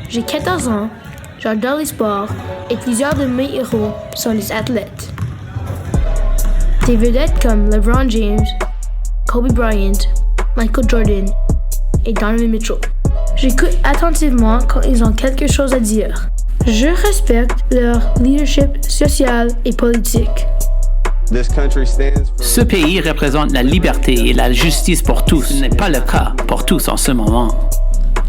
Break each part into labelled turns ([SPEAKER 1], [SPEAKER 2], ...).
[SPEAKER 1] J'ai 14 ans, j'adore les sports et plusieurs de mes héros sont des athlètes. Des vedettes comme LeBron James, Kobe Bryant, Michael Jordan et Donovan Mitchell. J'écoute attentivement quand ils ont quelque chose à dire. Je respecte leur leadership social et politique.
[SPEAKER 2] Ce pays représente la liberté et la justice pour tous. Ce n'est pas le cas pour tous en ce moment.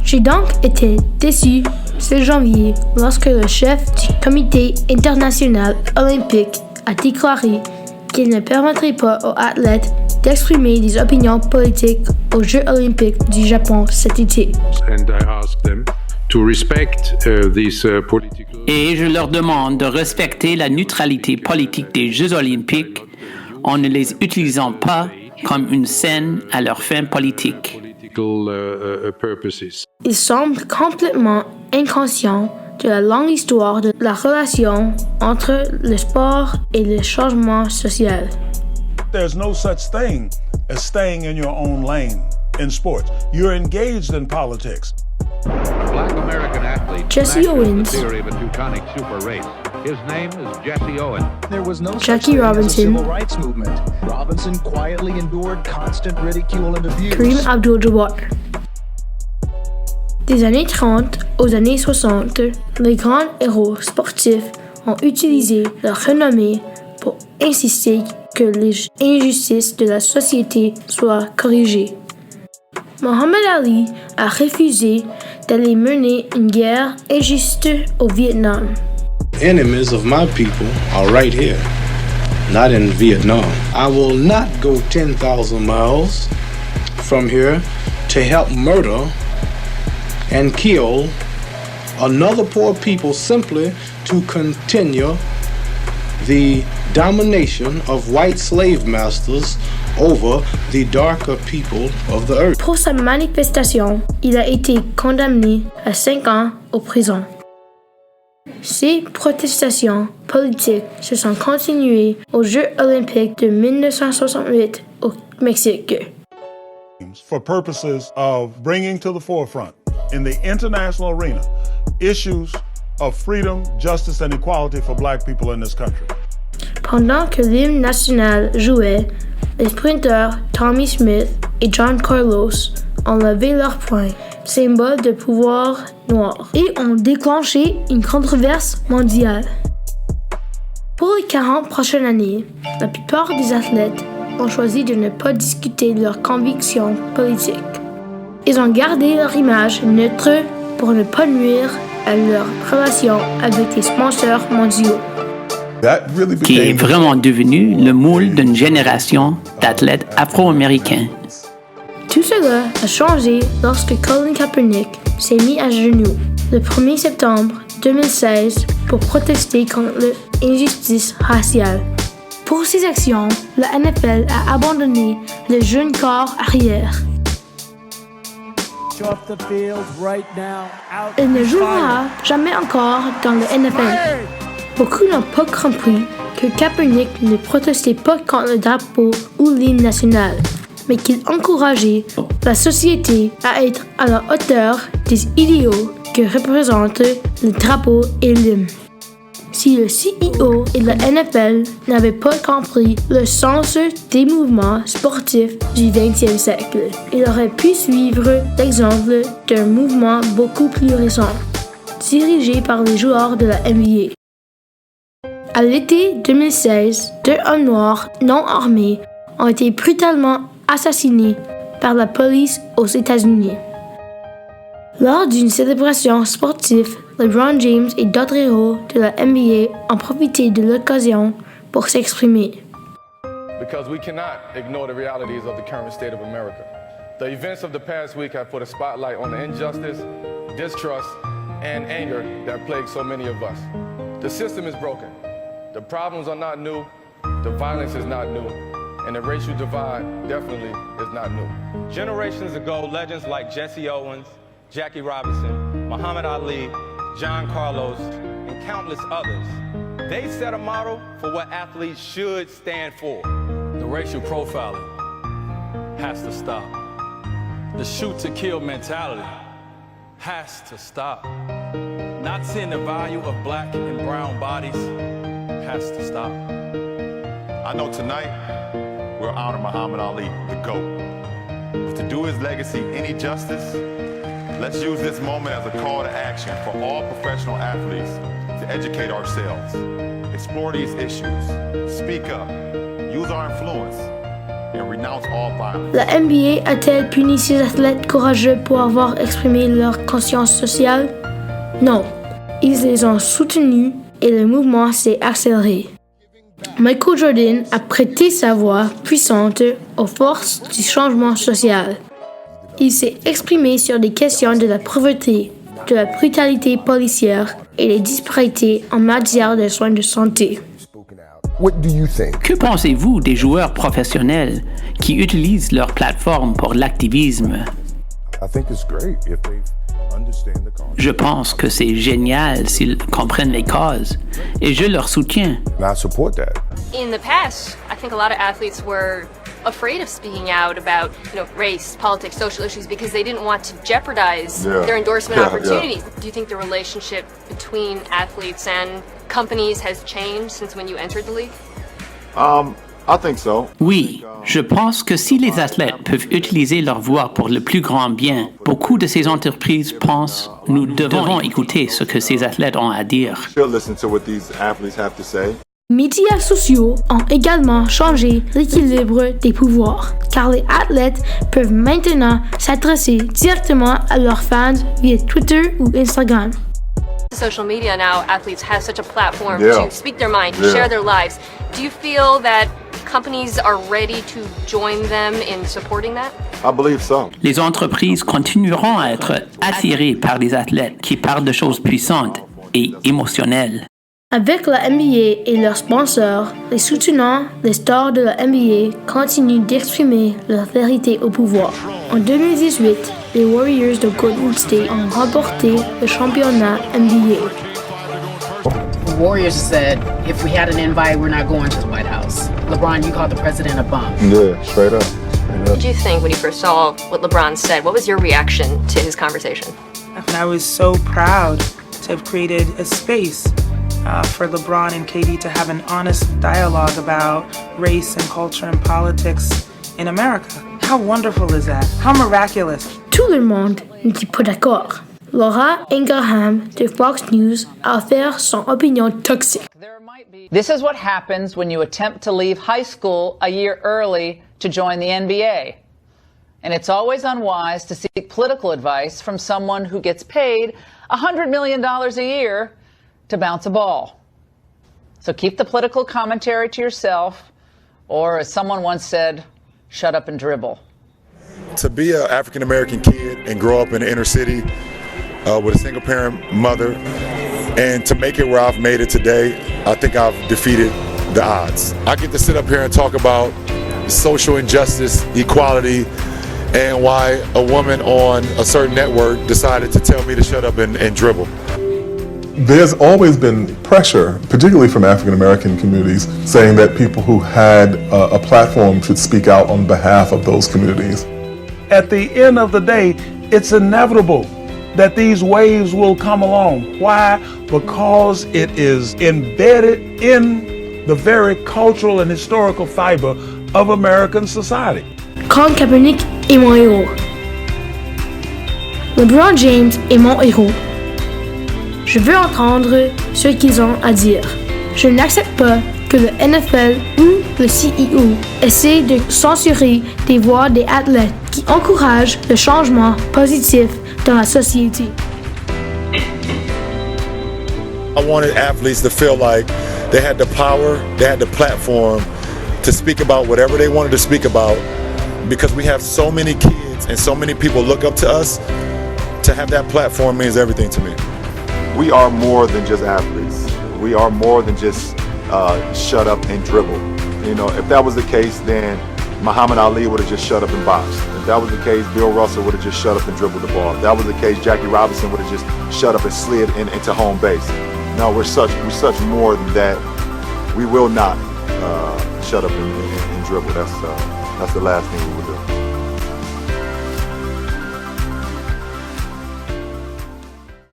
[SPEAKER 1] J'ai donc été déçu ce janvier lorsque le chef du Comité international olympique a déclaré qu'il ne permettrait pas aux athlètes d'exprimer des opinions politiques aux Jeux olympiques du Japon cet été.
[SPEAKER 2] Et je leur demande de respecter la neutralité politique des Jeux olympiques en ne les utilisant pas comme une scène à leurs fins politiques.
[SPEAKER 1] Ils semblent complètement inconscients de la longue histoire de la relation entre le sport et le changement social.
[SPEAKER 3] There's no such thing as staying in your own lane in sports. You're engaged in politics.
[SPEAKER 4] Black American athlete.
[SPEAKER 1] Jesse Owens.
[SPEAKER 4] Theory of a Teutonic super race. His name is Jesse Owens.
[SPEAKER 5] There was no
[SPEAKER 1] Jackie Robinson.
[SPEAKER 5] civil rights movement. Robinson quietly endured constant ridicule and abuse.
[SPEAKER 1] Kareem Abdul-Jabbar. Des années 30 aux années 60, les grands héros sportifs ont utilisé leur renommée pour insister que les injustices de la société soient corrigées. Muhammad Ali a refusé d'aller mener une guerre injuste au Vietnam.
[SPEAKER 6] Enemies of my people are right here, not in Vietnam. I will not go 10,000 miles from here to help murder and kill another poor people simply to continue the domination of white slave masters over the darker people of the earth.
[SPEAKER 1] Pour sa manifestation, il a été condamné à 5 ans en prison. Ces protestations politiques se sont continuées aux Jeux olympiques de 1968 au Mexique.
[SPEAKER 3] For purposes of bringing to the forefront in the international arena issues of freedom, justice and equality for black people in this country.
[SPEAKER 1] Pendant que l'hymne national jouait, les sprinteurs Tommy Smith et John Carlos ont levé leurs poings, symbole de pouvoir noir, et ont déclenché une controverse mondiale. Pour les 40 prochaines années, la plupart des athlètes ont choisi de ne pas discuter de leurs convictions politiques. Ils ont gardé leur image neutre pour ne pas nuire à leur relation avec les sponsors mondiaux.
[SPEAKER 2] Qui est vraiment devenu le moule d'une génération d'athlètes afro-américains.
[SPEAKER 1] Tout cela a changé lorsque Colin Kaepernick s'est mis à genoux le 1er septembre 2016 pour protester contre l'injustice raciale. Pour ces actions, la NFL a abandonné le jeune corps arrière. Il ne jouera jamais encore dans le NFL. Beaucoup n'ont pas compris que Kaepernick ne protestait pas contre le drapeau ou l'hymne national, mais qu'il encourageait la société à être à la hauteur des idéaux que représentent le drapeau et l'hymne. Si le CEO et la NFL n'avaient pas compris le sens des mouvements sportifs du 20e siècle, ils auraient pu suivre l'exemple d'un mouvement beaucoup plus récent, dirigé par les joueurs de la NBA. À l'été 2016, 2 hommes noirs non armés ont été brutalement assassinés par la police aux États-Unis. Lors d'une célébration sportive, LeBron James et d'autres héros de la NBA ont profité de l'occasion pour s'exprimer.
[SPEAKER 7] Because we cannot ignore the realities of the current state of America. The events of the past week have put a spotlight on the injustice, distrust, and anger that plague so many of us. The system is broken. The problems are not new, the violence is not new, and the racial divide definitely is not new.
[SPEAKER 8] Generations ago, legends like Jesse Owens, Jackie Robinson, Muhammad Ali, John Carlos, and countless others, they set a model for what athletes should stand for.
[SPEAKER 7] The racial profiling
[SPEAKER 8] has to stop. The shoot-to-kill mentality has to stop. Not seeing the value of black and brown bodies has to stop.
[SPEAKER 9] I know tonight we'll honor Muhammad Ali, the GOAT. But to do his legacy any justice, let's use this moment as a call to action for all professional athletes to educate ourselves, explore these issues, speak up, use our influence, and renounce all violence.
[SPEAKER 1] La NBA a-t-elle puni ces athlètes courageux pour avoir exprimé leur conscience sociale? Non. Ils les ont soutenus et le mouvement s'est accéléré. Michael Jordan a prêté sa voix puissante aux forces du changement social. Il s'est exprimé sur des questions de la pauvreté, de la brutalité policière et des disparités en matière de soins de santé.
[SPEAKER 2] Que pensez-vous des joueurs professionnels qui utilisent leur plateforme pour l'activisme? Je pense que c'est génial s'ils comprennent les causes et je leur soutiens.
[SPEAKER 10] In the past, I think a lot of athletes were afraid of speaking out about, race, politics, social issues because they didn't want to jeopardize their endorsement opportunities. Do you think the relationship between athletes and companies has changed since when you entered the league?
[SPEAKER 9] I think so.
[SPEAKER 2] Oui, je pense que si les athlètes peuvent utiliser leur voix pour le plus grand bien, beaucoup de ces entreprises pensent nous devons écouter ce que ces athlètes ont à dire.
[SPEAKER 1] Médias sociaux ont également changé l'équilibre des pouvoirs, car les athlètes peuvent maintenant s'adresser directement à leurs fans via Twitter ou Instagram.
[SPEAKER 10] Social media now, athletes have such a platform to speak their mind, to share their lives. Do you feel that companies are ready to join them in supporting that?
[SPEAKER 9] I believe so.
[SPEAKER 2] Les entreprises continueront à être attirées par des athlètes qui parlent de choses puissantes et émotionnelles.
[SPEAKER 1] Avec la NBA et leurs sponsors, les soutenants, les stars de la NBA continuent d'exprimer leur vérité au pouvoir. En 2018, les Warriors de Golden State ont remporté le championnat NBA.
[SPEAKER 11] The Warriors said, if we had an invite, we're not going to the White House. LeBron, you called the president a bum.
[SPEAKER 9] Yeah, straight up.
[SPEAKER 10] What did you think when you first saw what LeBron said? What was your reaction to his conversation?
[SPEAKER 12] I was so proud to have created a space for LeBron and KD to have an honest dialogue about race and culture and politics in America. How wonderful is that? How miraculous.
[SPEAKER 1] Tout le monde n'était pas d'accord. Laura Ingraham de Fox News a offert son opinion toxique.
[SPEAKER 13] This is what happens when you attempt to leave high school a year early to join the NBA. And it's always unwise to seek political advice from someone who gets paid $100 million a year to bounce a ball. So keep the political commentary to yourself, or as someone once said, shut up and dribble.
[SPEAKER 9] To be an African-American kid and grow up in the inner city with a single-parent mother, and to make it where I've made it today, I think I've defeated the odds. I get to sit up here and talk about social injustice, equality, and why a woman on a certain network decided to tell me to shut up and dribble.
[SPEAKER 14] There's always been pressure, particularly from African American communities, saying that people who had a platform should speak out on behalf of those communities.
[SPEAKER 3] At the end of the day, it's inevitable that these waves will come along. Why? Because it is embedded in the very cultural and historical fiber of American society.
[SPEAKER 1] Colin Kaepernick est mon héros. LeBron James est mon héros. Je veux entendre ce qu'ils ont à dire. Je n'accepte pas que le NFL ou le CEO essaie de censurer des voix des athlètes qui encouragent le changement positif dans la société.
[SPEAKER 9] I wanted athletes to feel like they had the power, they had the platform to speak about whatever they wanted to speak about, because we have so many kids and so many people look up to us. To have that platform means everything to me. We are more than just athletes. We are more than just shut up and dribble. You know, if that was the case, then Muhammad Ali would have just shut up and boxed. If that was the case, Bill Russell would have just shut up and dribbled the ball. If that was the case, Jackie Robinson would have just shut up and slid into home base. No, we're such more than that. We will not shut up and dribble. That's the last thing we will do.